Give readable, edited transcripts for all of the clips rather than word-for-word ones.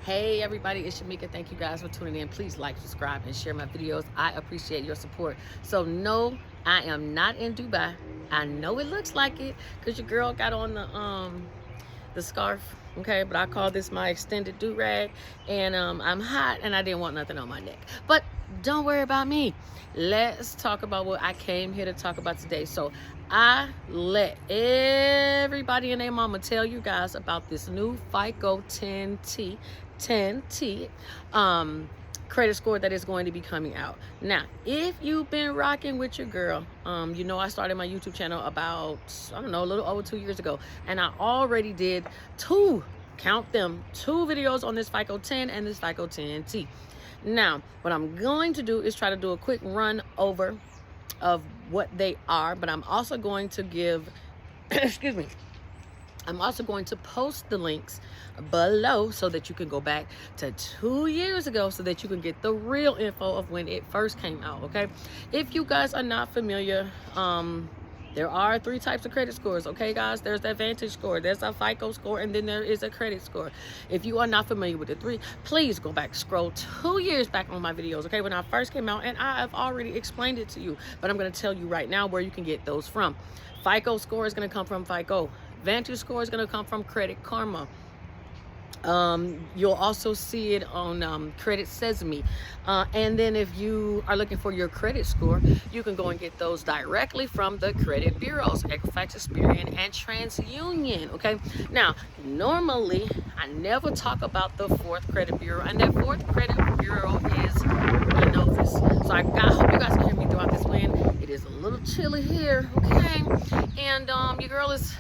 Hey everybody, it's Shamika. Thank you guys for tuning in. Please like, subscribe, and share my videos. I appreciate your support. So no, I am not in Dubai. I know it looks like it because your girl got on the scarf, okay, but I call this my extended do-rag, and I'm hot and I didn't want nothing on my neck. But don't worry about me. Let's talk about what I came here to talk about today. So I let everybody and their mama tell you guys about this new FICO 10t credit score that is going to be coming out. Now, if you've been rocking with your girl, you know I started my YouTube channel about, I don't know, a little over 2 years ago, and I already did two videos on this FICO 10 and this FICO 10t. Now, what I'm going to do is try to do a quick run over of what they are, but I'm also going to give, excuse me, I'm also going to post the links below so that you can go back to 2 years ago so that you can get the real info of when it first came out, okay? If you guys are not familiar, there are 3 types of credit scores, okay, guys? There's the Vantage score, there's a FICO score, and then there is a credit score. If you are not familiar with the 3, please go back, scroll 2 years back on my videos, okay, when I first came out, and I have already explained it to you, but I'm going to tell you right now where you can get those from. FICO score is going to come from FICO. Vantage score is going to come from Credit Karma. You'll also see it on Credit Sesame, and then if you are looking for your credit score, you can go and get those directly from the credit bureaus, Equifax, Experian, and TransUnion. Okay, now normally I never talk about the 4th credit bureau, and that 4th credit bureau is Enovis. So I hope you guys can hear me throughout this wind. It is a little chilly here, okay, and your girl is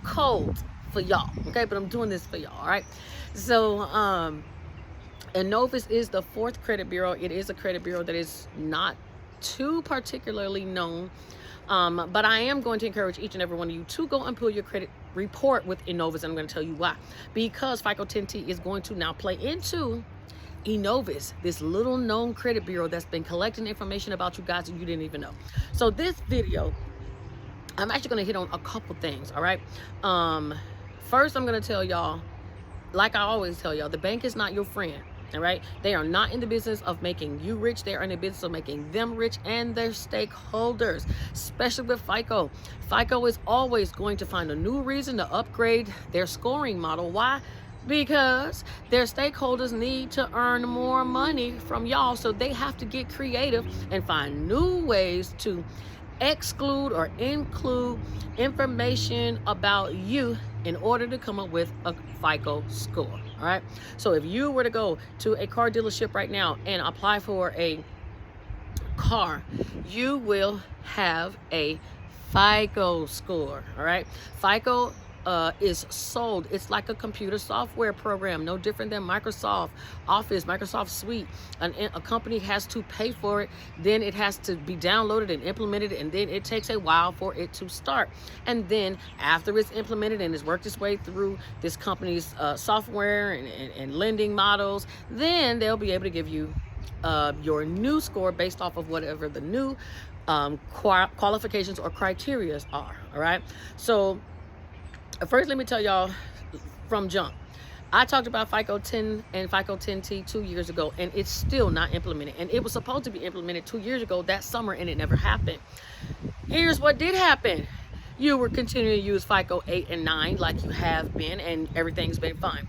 cold for y'all, okay, but I'm doing this for y'all, all right? So Enovis is the 4th credit bureau. It is a credit bureau that is not too particularly known, but I am going to encourage each and every one of you to go and pull your credit report with Enovis, and I'm going to tell you why. Because FICO 10t is going to now play into Enovis, this little known credit bureau that's been collecting information about you guys and you didn't even know. So this video, I'm actually going to hit on a couple things, all right? First, I'm going to tell y'all, like I always tell y'all, the bank is not your friend, all right? They are not in the business of making you rich. They are in the business of making them rich and their stakeholders, especially with FICO. FICO is always going to find a new reason to upgrade their scoring model. Why? Because their stakeholders need to earn more money from y'all, so they have to get creative and find new ways to exclude or include information about you in order to come up with a FICO score. All right, so if you were to go to a car dealership right now and apply for a car, you will have a FICO score. All right, FICO is sold. It's like a computer software program, no different than Microsoft Office, Microsoft Suite. A company has to pay for it, then it has to be downloaded and implemented, and then it takes a while for it to start. And then after it's implemented and it's worked its way through this company's software and lending models, then they'll be able to give you your new score based off of whatever the new qualifications or criteria are. All right, so first, let me tell y'all from jump. I talked about FICO 10 and FICO 10t 2 years ago, and it's still not implemented. And it was supposed to be implemented 2 years ago that summer, and it never happened. Here's what did happen. You were continuing to use FICO 8 and 9 like you have been, and everything's been fine.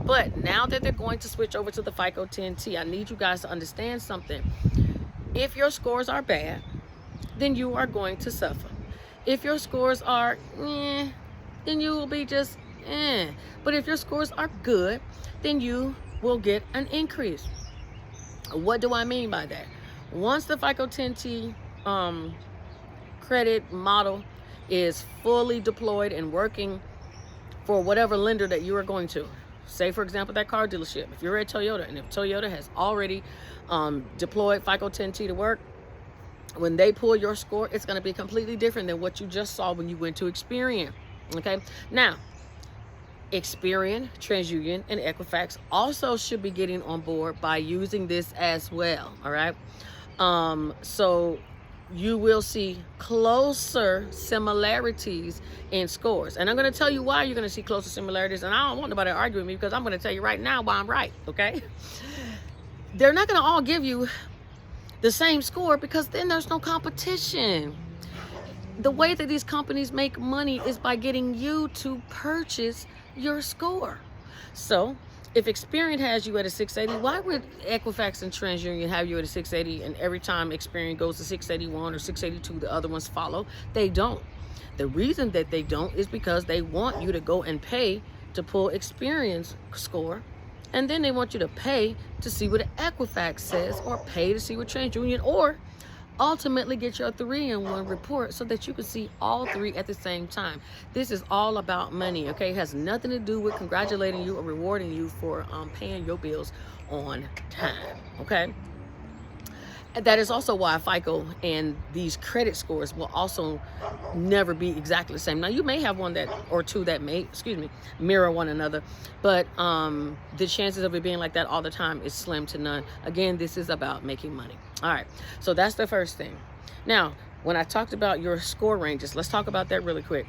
But now that they're going to switch over to the FICO 10t, I need you guys to understand something. If your scores are bad, then you are going to suffer. If your scores are then you will be just but if your scores are good, then you will get an increase. What do I mean by that? Once the FICO 10t credit model is fully deployed and working for whatever lender that you are going to, say for example that car dealership, if you're at Toyota, and if Toyota has already deployed FICO 10t to work, when they pull your score, it's going to be completely different than what you just saw when you went to Experian. Okay, now Experian, TransUnion, and Equifax also should be getting on board by using this as well. All right, so you will see closer similarities in scores. And I'm going to tell you why you're going to see closer similarities. And I don't want nobody to argue with me, because I'm going to tell you right now why I'm right, okay? They're not going to all give you the same score, because then there's no competition. The way that these companies make money is by getting you to purchase your score. So if Experian has you at a 680, why would Equifax and TransUnion have you at a 680, and every time Experian goes to 681 or 682, the other ones follow? They don't. The reason that they don't is because they want you to go and pay to pull Experian's score, and then they want you to pay to see what Equifax says, or pay to see what TransUnion, or ultimately get your 3-in-1 report so that you can see all three at the same time. This is all about money, okay? It has nothing to do with congratulating you or rewarding you for paying your bills on time, okay? And that is also why FICO and these credit scores will also never be exactly the same. Now, you may have one that or two that may, mirror one another, but the chances of it being like that all the time is slim to none. Again, this is about making money. All right, so that's the first thing. Now, when I talked about your score ranges, let's talk about that really quick.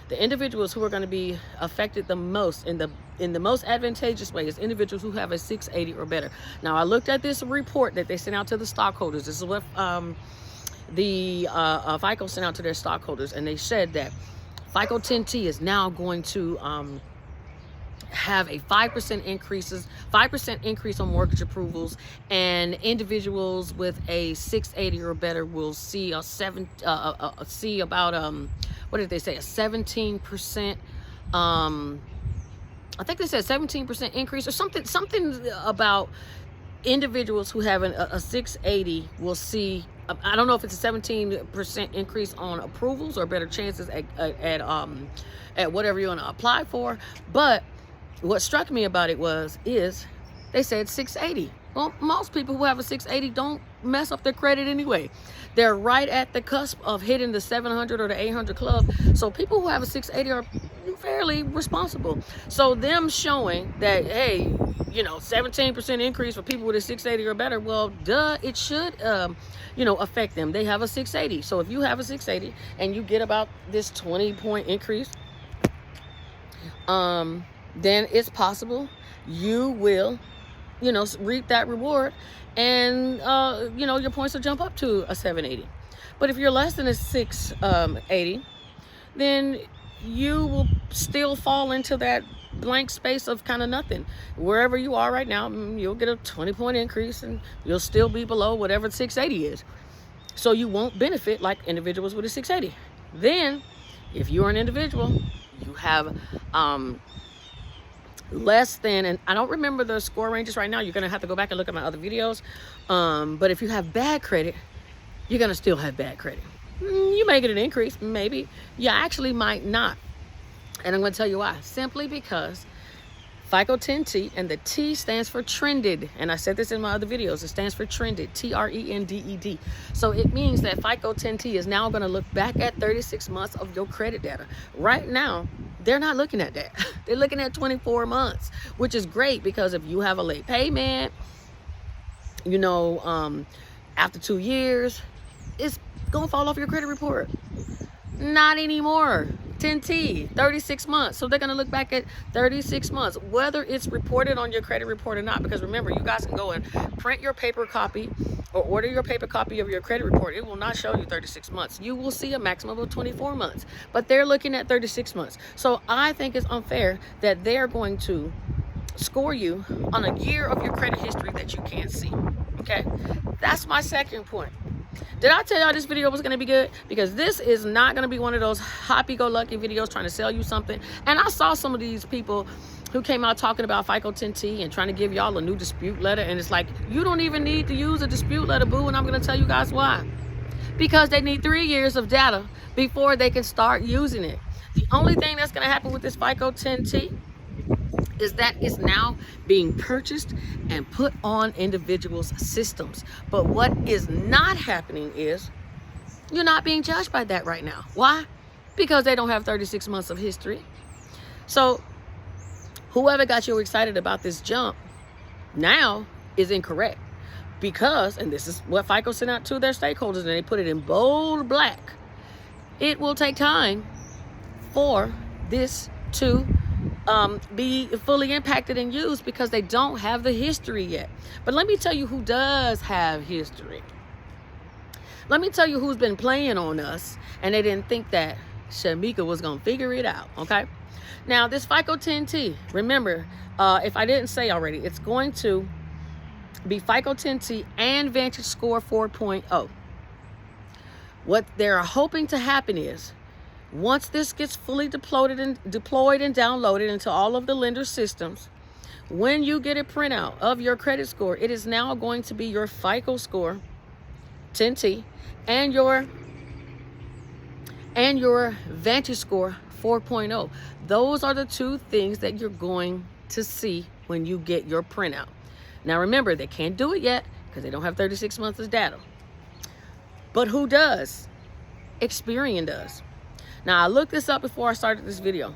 The individuals who are going to be affected the most in the most advantageous way is individuals who have a 680 or better. Now, I looked at this report that they sent out to the stockholders. This is what the FICO sent out to their stockholders, and they said that FICO 10t is now going to have a 5% increase on mortgage approvals, and individuals with a 680 or better will see a what did they say, a 17%, I think they said 17% increase or something about individuals who have a 680 will see, I don't know if it's a 17% increase on approvals or better chances at whatever you want to apply for. But what struck me about it is they said 680. Well, most people who have a 680 don't mess up their credit anyway. They're right at the cusp of hitting the 700 or the 800 club. So people who have a 680 are fairly responsible. So them showing that, hey, 17% increase for people with a 680 or better, well, duh, it should, affect them. They have a 680. So if you have a 680 and you get about this 20-point increase, then it's possible you will, reap that reward, and your points will jump up to a 780. But if you're less than a 680, then you will still fall into that blank space of kind of nothing. Wherever you are right now, you'll get a 20-point increase, and you'll still be below whatever 680 is. So you won't benefit like individuals with a 680. Then, if you're an individual, you have less than, and I don't remember the score ranges right now. You're going to have to go back and look at my other videos. But if you have bad credit, you're going to still have bad credit. You may get an increase, maybe. You actually might not. And I'm going to tell you why. Simply because FICO 10t, and the T stands for trended. And I said this in my other videos. It stands for trended, Trended. So it means that FICO 10t is now going to look back at 36 months of your credit data. Right now, they're not looking at that. They're looking at 24 months, which is great, because if you have a late payment, after 2 years, it's going to fall off your credit report. Not anymore. 10t, 36 months. So they're going to look back at 36 months, whether it's reported on your credit report or not. Because remember, you guys can go and print your paper copy or order your paper copy of your credit report. It will not show you 36 months. You will see a maximum of 24 months, but they're looking at 36 months. So I think it's unfair that they're going to score you on a year of your credit history that you can't see. Okay, that's my second point. Did I tell y'all this video was going to be good? Because this is not going to be one of those happy-go-lucky videos trying to sell you something. And I saw some of these people who came out talking about FICO 10t and trying to give y'all a new dispute letter. And it's like, you don't even need to use a dispute letter, boo. And I'm going to tell you guys why. Because they need 3 years of data before they can start using it. The only thing that's going to happen with this FICO 10t is that it's now being purchased and put on individuals' systems. But what is not happening is you're not being judged by that right now. Why? Because they don't have 36 months of history. So whoever got you excited about this jump now is incorrect, because, and this is what FICO sent out to their stakeholders, and they put it in bold black, it will take time for this to be fully impacted and used because they don't have the history yet. But let me tell you who does have history. Let me tell you who's been playing on us, and they didn't think that Shamika was going to figure it out, okay? Now, this FICO 10t, remember, if I didn't say already, it's going to be FICO 10t and Vantage Score 4.0. What they're hoping to happen is, once this gets fully deployed and downloaded into all of the lender systems, when you get a printout of your credit score, it is now going to be your FICO Score 10t and your Vantage Score 4.0. Those are the two things that you're going to see when you get your printout. Now remember, they can't do it yet because they don't have 36 months of data. But who does? Experian does. Now, I looked this up before I started this video.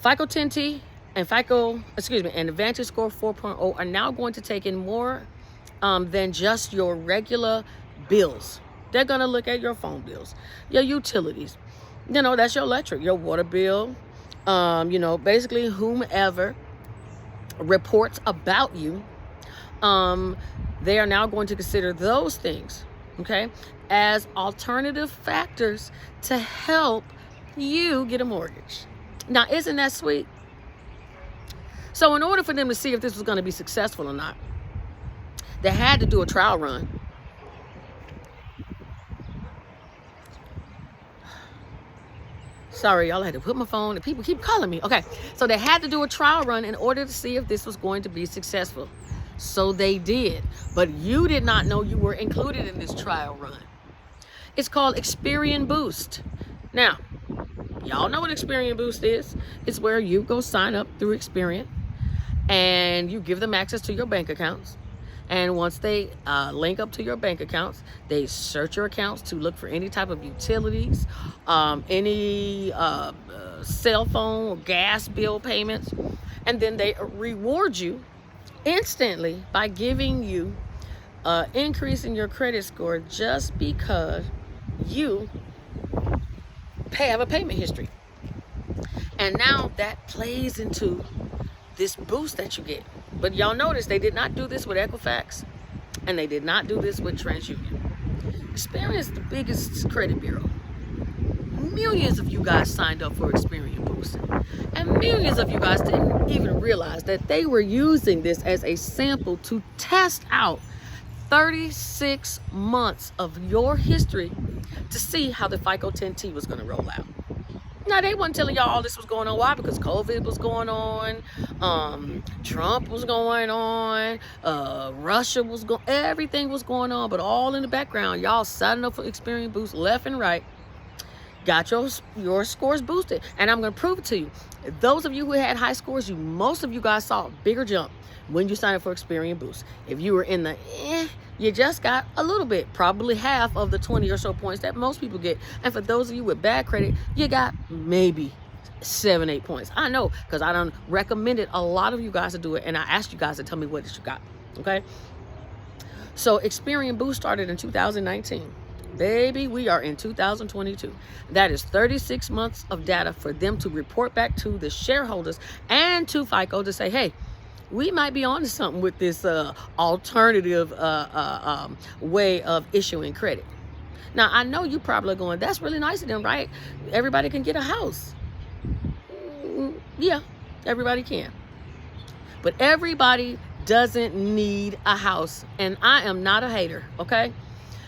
FICO 10t and and the Vantage Score 4.0 are now going to take in more than just your regular bills. They're going to look at your phone bills, your utilities. You know, that's your electric, your water bill, you know, basically whomever reports about you. They are now going to consider those things, okay, as alternative factors to help you get a mortgage. Now, isn't that sweet? So in order for them to see if this was going to be successful or not, they had to do a trial run. Sorry, y'all, I had to put my phone, and people keep calling me. Okay, so they had to do a trial run in order to see if this was going to be successful. So they did, but you did not know you were included in this trial run. It's called Experian Boost. Now, y'all know what Experian Boost is. It's where you go sign up through Experian and you give them access to your bank accounts. And once they link up to your bank accounts, they search your accounts to look for any type of utilities, any cell phone or gas bill payments, and then they reward you instantly by giving you increase in your credit score just because you have a payment history. And now that plays into this boost that you get. But y'all notice they did not do this with Equifax, and they did not do this with TransUnion. Experian is the biggest credit bureau. Millions of you guys signed up for Experian Boost, and millions of you guys didn't even realize that they were using this as a sample to test out 36 months of your history to see how the FICO 10t was going to roll out. Now, they weren't telling y'all all this was going on. Why? Because COVID was going on, Trump was going on, Russia was going, everything was going on, but all in the background, y'all signing up for Experian Boost left and right, got your scores boosted. And I'm going to prove it to you. Those of you who had high scores, most of you guys saw a bigger jump when you signed up for Experian Boost. If you were in the you just got a little bit, probably half of the 20 or so points that most people get. And for those of you with bad credit, you got maybe 7-8 points. I know, because I done recommended a lot of you guys to do it, and I asked you guys to tell me what you got, okay? So Experian Boost started in 2019. Baby, we are in 2022. That is 36 months of data for them to report back to the shareholders and to FICO to say, hey, we might be onto something with this alternative way of issuing credit. Now, I know you probably are going, that's really nice of them, right? Everybody can get a house. Yeah, everybody can. But everybody doesn't need a house. And I am not a hater, okay?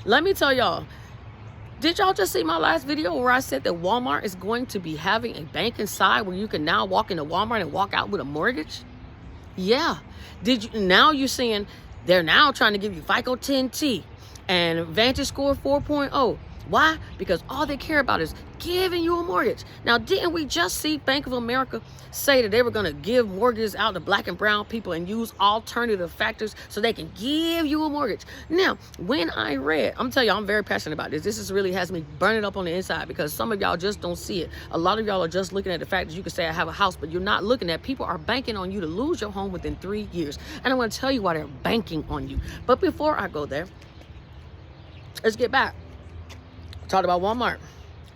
Let me tell y'all, did y'all just see my last video where I said that Walmart is going to be having a bank inside where you can now walk into Walmart and walk out with a mortgage? Yeah. Now you're seeing they're now trying to give you FICO 10t and Vantage Score 4.0. Why? Because all they care about is giving you a mortgage. Now, didn't we just see Bank of America say that they were going to give mortgages out to black and brown people and use alternative factors so they can give you a mortgage? Now, when I read, I'm telling you, I'm very passionate about this. This is really has me burning up on the inside because some of y'all just don't see it. A lot of y'all are just looking at the fact that you can say I have a house, but you're not looking at people are banking on you to lose your home within 3 years. And I'm going to tell you why they're banking on you. But before I go there, let's get back. Talked about Walmart.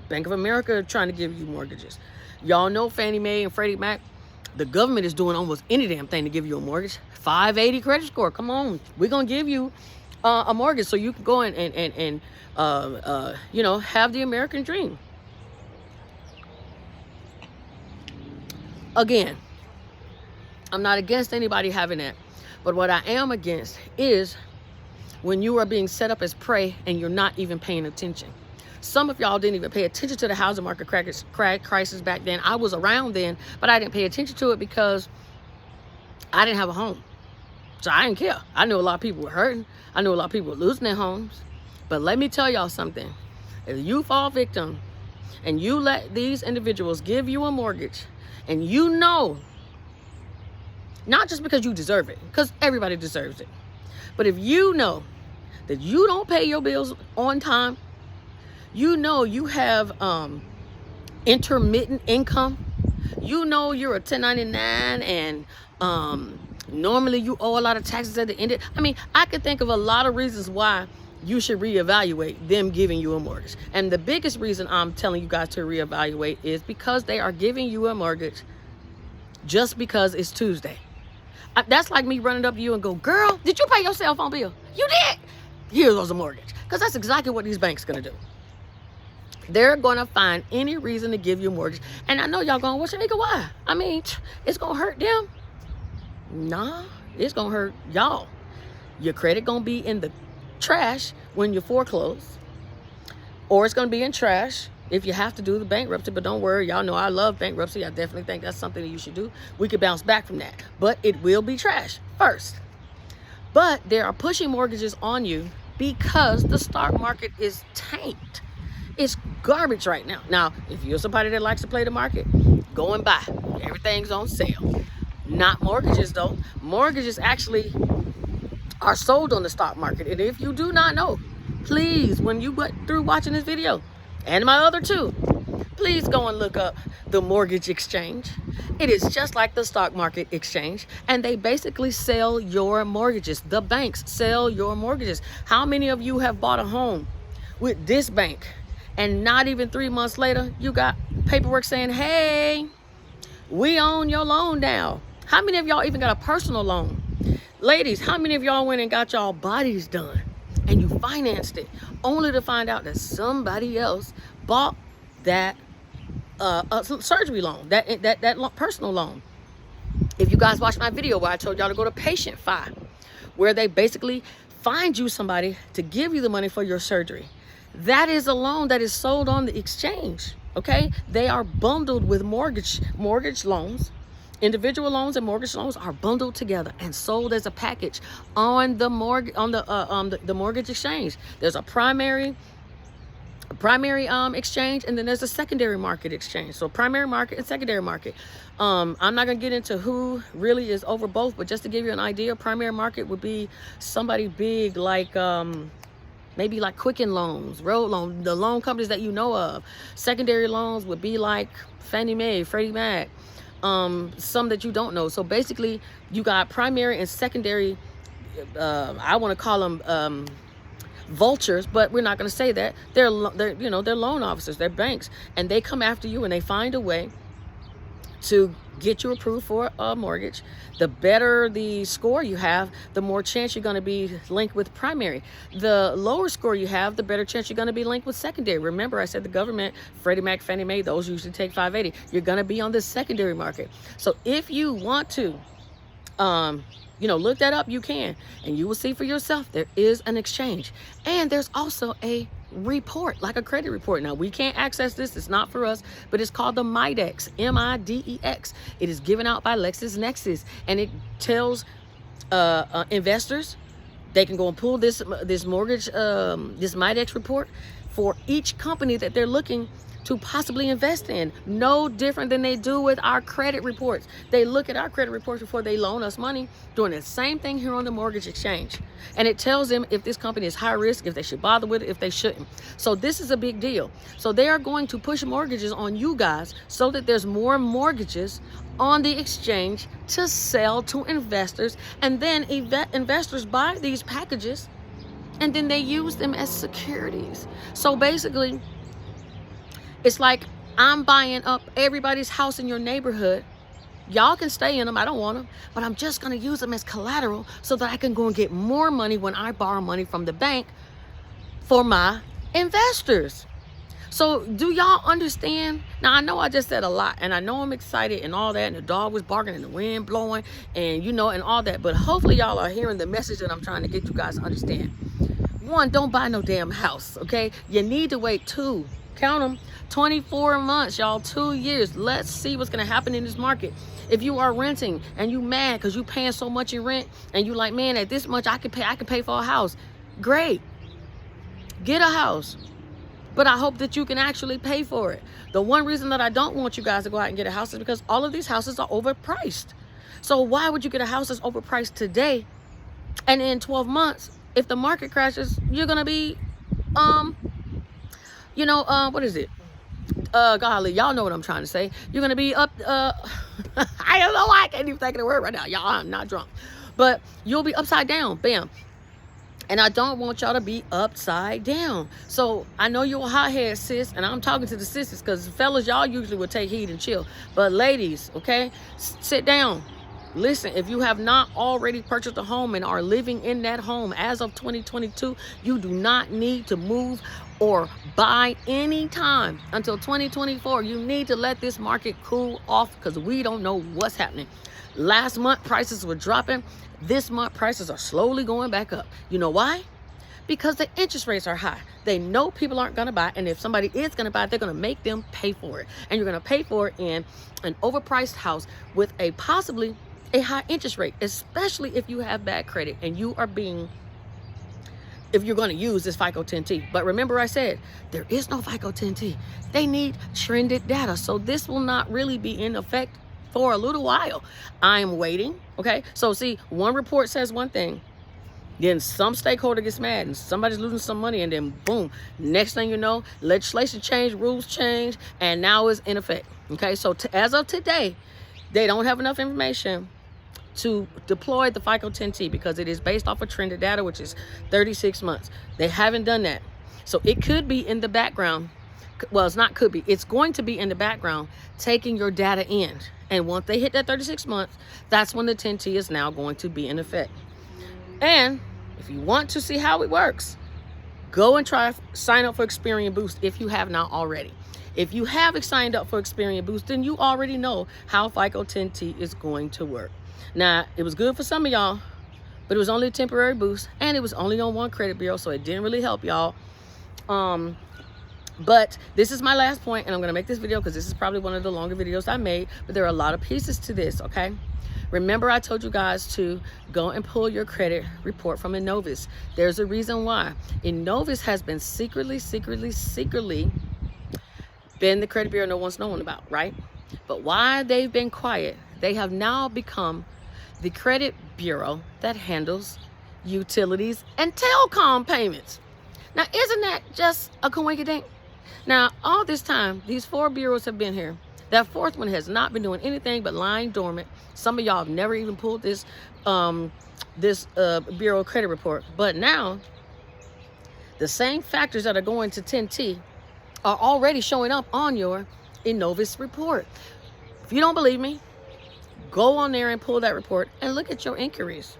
Bank of America trying to give you mortgages. Y'all know Fannie Mae and Freddie Mac. The government is doing almost any damn thing to give you a mortgage. 580 credit score. Come on. We're going to give you a mortgage so you can go and have the American dream. Again, I'm not against anybody having that. But what I am against is when you are being set up as prey and you're not even paying attention. Some of y'all didn't even pay attention to the housing market crisis back then. I was around then, but I didn't pay attention to it because I didn't have a home. So I didn't care. I knew a lot of people were hurting. I knew a lot of people were losing their homes. But let me tell y'all something. If you fall victim and you let these individuals give you a mortgage and you know, not just because you deserve it, because everybody deserves it, but if you know that you don't pay your bills on time, you know you have intermittent income, you know you're a 1099 and normally you owe a lot of taxes at the end. I mean, I could think of a lot of reasons why you should reevaluate them giving you a mortgage. And the biggest reason I'm telling you guys to reevaluate is because they are giving you a mortgage just because it's Tuesday. That's like me running up to you and go, girl, did you pay your cell phone bill? You did. Here goes a mortgage. Because that's exactly what these banks going to do. They're going to find any reason to give you a mortgage. And I know y'all going, well, Shamika, why? I mean, it's going to hurt them. Nah, it's going to hurt y'all. Your credit going to be in the trash when you foreclose. Or it's going to be in trash if you have to do the bankruptcy. But don't worry, y'all know I love bankruptcy. I definitely think that's something that you should do. We could bounce back from that. But it will be trash first. But they are pushing mortgages on you because the stock market is tanked. It's garbage right now. Now, if you're somebody that likes to play the market, go and buy. Everything's on sale. Not mortgages, though. Mortgages actually are sold on the stock market. And if you do not know, please, when you get through watching this video, and my other two, please go and look up the mortgage exchange. It is just like the stock market exchange, and they basically sell your mortgages. The banks sell your mortgages. How many of you have bought a home with this bank, and not even 3 months later, you got paperwork saying, hey, we own your loan now? How many of y'all even got a personal loan? Ladies, how many of y'all went and got y'all bodies done and you financed it only to find out that somebody else bought that surgery loan, that personal loan? If you guys watched my video where I told y'all to go to Patient Fi, where they basically find you somebody to give you the money for your surgery, that is a loan that is sold on the exchange. Okay, they are bundled with mortgage loans. Individual loans and mortgage loans are bundled together and sold as a package on the mortgage exchange. There's a primary exchange, and then there's a secondary market exchange. So primary market and secondary market. I'm not gonna get into who really is over both, but just to give you an idea, primary market would be somebody big like maybe like Quicken Loans, Road Loan, the loan companies that you know of. Secondary loans would be like Fannie Mae, Freddie Mac, some that you don't know. So basically, you got primary and secondary, I want to call them vultures, but we're not going to say that. They're loan officers, they're banks, and they come after you and they find a way to get you approved for a mortgage. The better the score you have, the more chance you're going to be linked with primary. The lower score you have, the better chance you're going to be linked with secondary. Remember, I said the government, Freddie Mac, Fannie Mae, those usually take 580. You're going to be on the secondary market. So if you want to, look that up, you can, and you will see for yourself there is an exchange, and there's also a report, like a credit report. Now, we can't access this, it's not for us, but it's called the MIDEX, MIDEX. It is given out by LexisNexis, and it tells investors they can go and pull this mortgage, this MIDEX report for each company that they're looking to possibly invest in. No different than they do with our credit reports. They look at our credit reports before they loan us money, doing the same thing here on the mortgage exchange. And it tells them if this company is high risk, if they should bother with it, if they shouldn't. So this is a big deal. So they are going to push mortgages on you guys so that there's more mortgages on the exchange to sell to investors. And then investors buy these packages and then they use them as securities. So basically, it's like I'm buying up everybody's house in your neighborhood. Y'all can stay in them. I don't want them. But I'm just going to use them as collateral so that I can go and get more money when I borrow money from the bank for my investors. So do y'all understand? Now, I know I just said a lot, and I know I'm excited and all that, and the dog was barking and the wind blowing and, you know, and all that. But hopefully y'all are hearing the message that I'm trying to get you guys to understand. One, don't buy no damn house, okay? You need to wait count them, 24 months, y'all, 2 years. Let's see what's going to happen in this market. If you are renting and you mad because you paying so much in rent and you like, man, at this much I can pay for a house. Great. Get a house. But I hope that you can actually pay for it. The one reason that I don't want you guys to go out and get a house is because all of these houses are overpriced. So why would you get a house that's overpriced today and in 12 months, if the market crashes, you're going to be, what is it? Golly, y'all know what I'm trying to say. You're going to be up, I don't know why I can't even think of the word right now. Y'all, I'm not drunk. But you'll be upside down. Bam. And I don't want y'all to be upside down. So I know you're a hothead, sis, and I'm talking to the sisters because fellas, y'all usually will take heed and chill. But ladies, okay, sit down. Listen, if you have not already purchased a home and are living in that home as of 2022, you do not need to move or buy any time until 2024. You need to let this market cool off because we don't know what's happening. Last month, prices were dropping. This month, prices are slowly going back up. You know why? Because the interest rates are high. They know people aren't going to buy. And if somebody is going to buy, they're going to make them pay for it. And you're going to pay for it in an overpriced house with a possibly a high interest rate, especially if you have bad credit and you are if you're going to use this FICO 10t. But remember I said, there is no FICO 10t. They need trended data. So this will not really be in effect for a little while. I'm waiting. Okay. So see, one report says one thing, then some stakeholder gets mad and somebody's losing some money, and then boom, next thing you know, legislation changed, rules change, and now it's in effect. Okay. So as of today, they don't have enough information to deploy the FICO 10t because it is based off of trended data, which is 36 months. They haven't done that. So it could be in the background. Well, it's not could be. It's going to be in the background taking your data in. And once they hit that 36 months, that's when the 10t is now going to be in effect. And if you want to see how it works, go and sign up for Experian Boost if you have not already. If you have signed up for Experian Boost, then you already know how FICO 10t is going to work. Now, it was good for some of y'all, but it was only a temporary boost, and it was only on one credit bureau, so it didn't really help y'all. But this is my last point, and I'm going to make this video because this is probably one of the longer videos I made, but there are a lot of pieces to this, okay? Remember, I told you guys to go and pull your credit report from Innovis. There's a reason why. Innovis has been secretly been the credit bureau no one's known about, right? But why they've been quiet, they have now become the credit bureau that handles utilities and telecom payments. Now, isn't that just a coinkydink? Now, all this time, these 4 bureaus have been here. That 4th one has not been doing anything but lying dormant. Some of y'all have never even pulled this bureau credit report. But now, the same factors that are going to 10t are already showing up on your Innovis report. If you don't believe me, go on there and pull that report and look at your inquiries.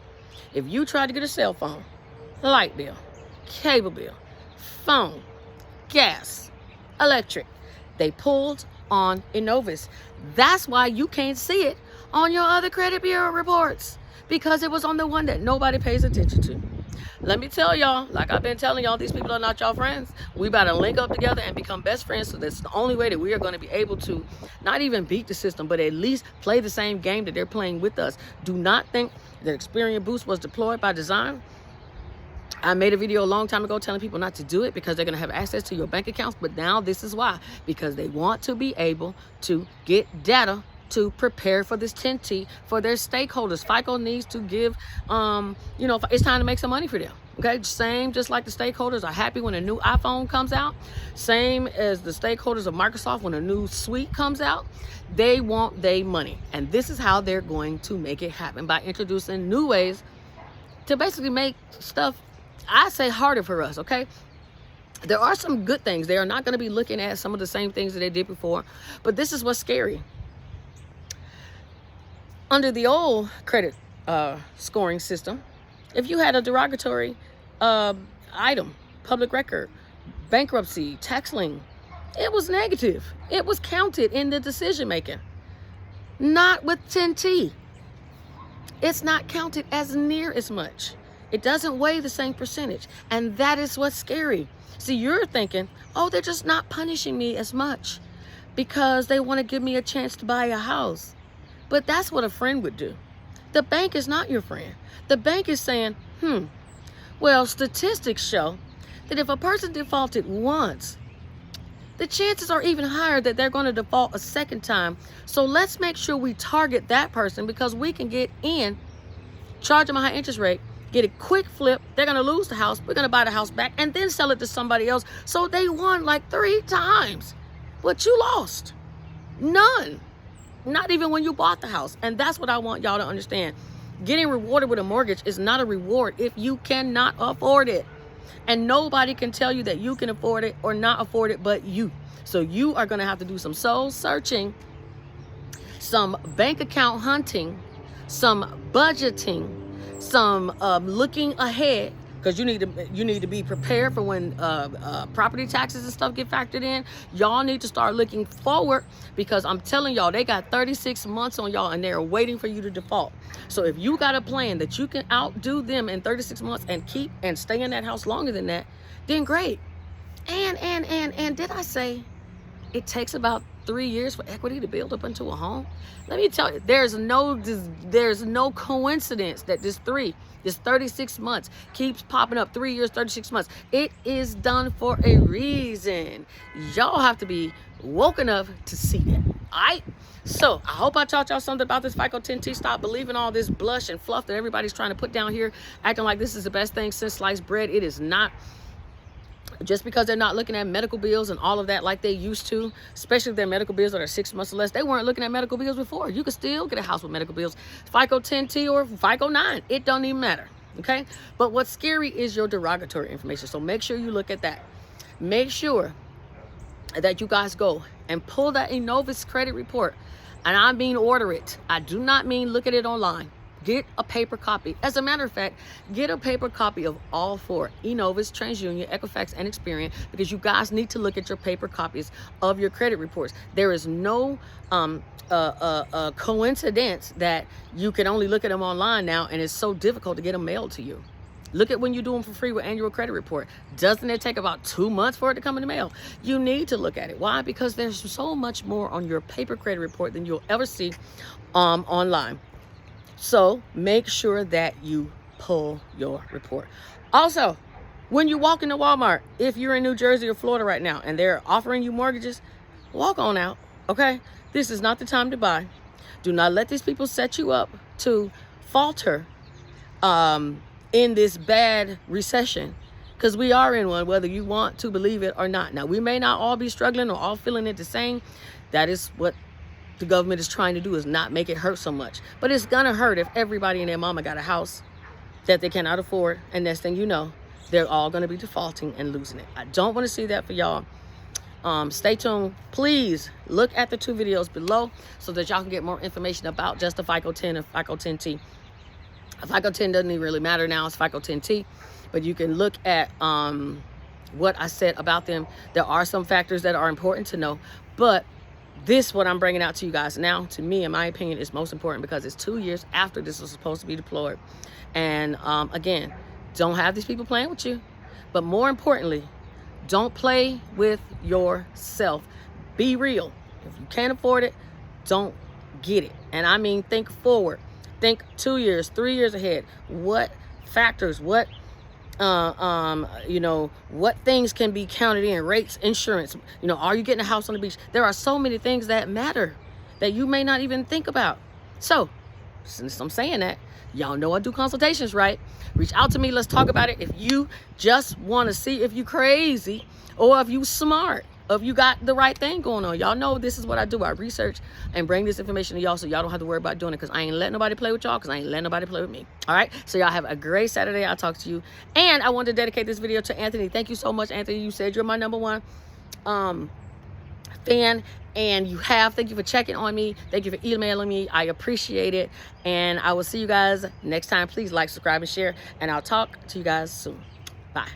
If you tried to get a cell phone, light bill, cable bill, phone, gas, electric, they pulled on Innovis. That's why you can't see it on your other credit bureau reports, because it was on the one that nobody pays attention to. Let me tell y'all, like I've been telling y'all, these people are not y'all friends. We about to link up together and become best friends. So that's the only way that we are going to be able to not even beat the system, but at least play the same game that they're playing with us. Do not think that Experian Boost was deployed by design. I made a video a long time ago telling people not to do it because they're going to have access to your bank accounts. But now this is why, because they want to be able to get data to prepare for this 10T for their stakeholders. FICO needs to give, it's time to make some money for them. Okay, same, just like the stakeholders are happy when a new iPhone comes out, same as the stakeholders of Microsoft when a new suite comes out, they want their money. And this is how they're going to make it happen, by introducing new ways to basically make stuff, I say, harder for us, okay? There are some good things. They are not going to be looking at some of the same things that they did before, but this is what's scary. Under the old credit scoring system, if you had a derogatory item, public record, bankruptcy, tax lien, it was negative. It was counted in the decision making. Not with 10T. It's not counted as near as much. It doesn't weigh the same percentage. And that is what's scary. See, you're thinking, oh, they're just not punishing me as much because they want to give me a chance to buy a house. But that's what a friend would do. The bank is not your friend. The bank is saying, well, statistics show that if a person defaulted once, the chances are even higher that they're going to default a second time. So let's make sure we target that person, because we can get in, charge them a high interest rate, get a quick flip. They're going to lose the house. We're going to buy the house back and then sell it to somebody else. So they won like 3 times what you lost. None. Not even when you bought the house. And that's what I want y'all to understand. Getting rewarded with a mortgage is not a reward if you cannot afford it. And nobody can tell you that you can afford it or not afford it but you. So you are going to have to do some soul searching, some bank account hunting, some budgeting, some looking ahead, because you need to be prepared for when property taxes and stuff get factored in. Y'all need to start looking forward, because I'm telling y'all, they got 36 months on y'all and they're waiting for you to default. So if you got a plan that you can outdo them in 36 months and keep and stay in that house longer than that, then great. And did I say it takes about 3 years for equity to build up into a home? Let me tell you, there's no coincidence that this 36 months keeps popping up. 3 years, 36 months. It is done for a reason. Y'all have to be woke enough to see it. All right? So I hope I taught y'all something about this FICO 10T. Stop believing all this blush and fluff that everybody's trying to put down here, acting like this is the best thing since sliced bread. It is not. Just because they're not looking at medical bills and all of that like they used to, especially if they're medical bills that are 6 months or less. They weren't looking at medical bills before. You could still get a house with medical bills, FICO 10T or FICO 9. It don't even matter, okay? But what's scary is your derogatory information. So make sure you look at that. Make sure that you guys go and pull that Enovis credit report. And I mean order it. I do not mean look at it online. Get a paper copy. As a matter of fact, get a paper copy of all 4, Enovis, TransUnion, Equifax, and Experian, because you guys need to look at your paper copies of your credit reports. There is no coincidence that you can only look at them online now, and it's so difficult to get them mailed to you. Look at when you do them for free with annual credit report. Doesn't it take about 2 months for it to come in the mail? You need to look at it. Why? Because there's so much more on your paper credit report than you'll ever see online. So make sure that you pull your report. Also, when you walk into Walmart, if you're in New Jersey or Florida right now and they're offering you mortgages, walk on out, okay? This is not the time to buy. Do not let these people set you up to falter in this bad recession, because we are in one, whether you want to believe it or not. Now, we may not all be struggling or all feeling it the same. That is what the government is trying to do, is not make it hurt so much. But it's gonna hurt if everybody and their mama got a house that they cannot afford, and next thing you know, they're all gonna be defaulting and losing it. I don't want to see that for y'all. Stay tuned. Please look at the 2 videos below so that y'all can get more information about just the FICO 10 and FICO 10T. FICO 10 doesn't even really matter now. It's FICO 10T, but you can look at what I said about them. There are some factors that are important to know, but this, what I'm bringing out to you guys now, to me, in my opinion, is most important, because it's 2 years after this was supposed to be deployed. And again, don't have these people playing with you. But more importantly, don't play with yourself. Be real. If you can't afford it, don't get it. And I mean, think forward. Think 2 years, 3 years ahead. What factors, what You know, what things can be counted in, rates, insurance, you know, are you getting a house on the beach? There are so many things that matter that you may not even think about. So since I'm saying that, y'all know I do consultations, right? Reach out to me. Let's talk about it. If you just want to see if you crazy or if you smart, or if you got the right thing going on. Y'all know this is what I do. I research and bring this information to y'all so y'all don't have to worry about doing it, because I ain't letting nobody play with y'all, because I ain't letting nobody play with me. All right? So y'all have a great Saturday. I'll talk to you. And I want to dedicate this video to Anthony. Thank you so much, Anthony. You said you're my #1 fan, and you have. Thank you for checking on me. Thank you for emailing me. I appreciate it. And I will see you guys next time. Please like, subscribe, and share. And I'll talk to you guys soon. Bye.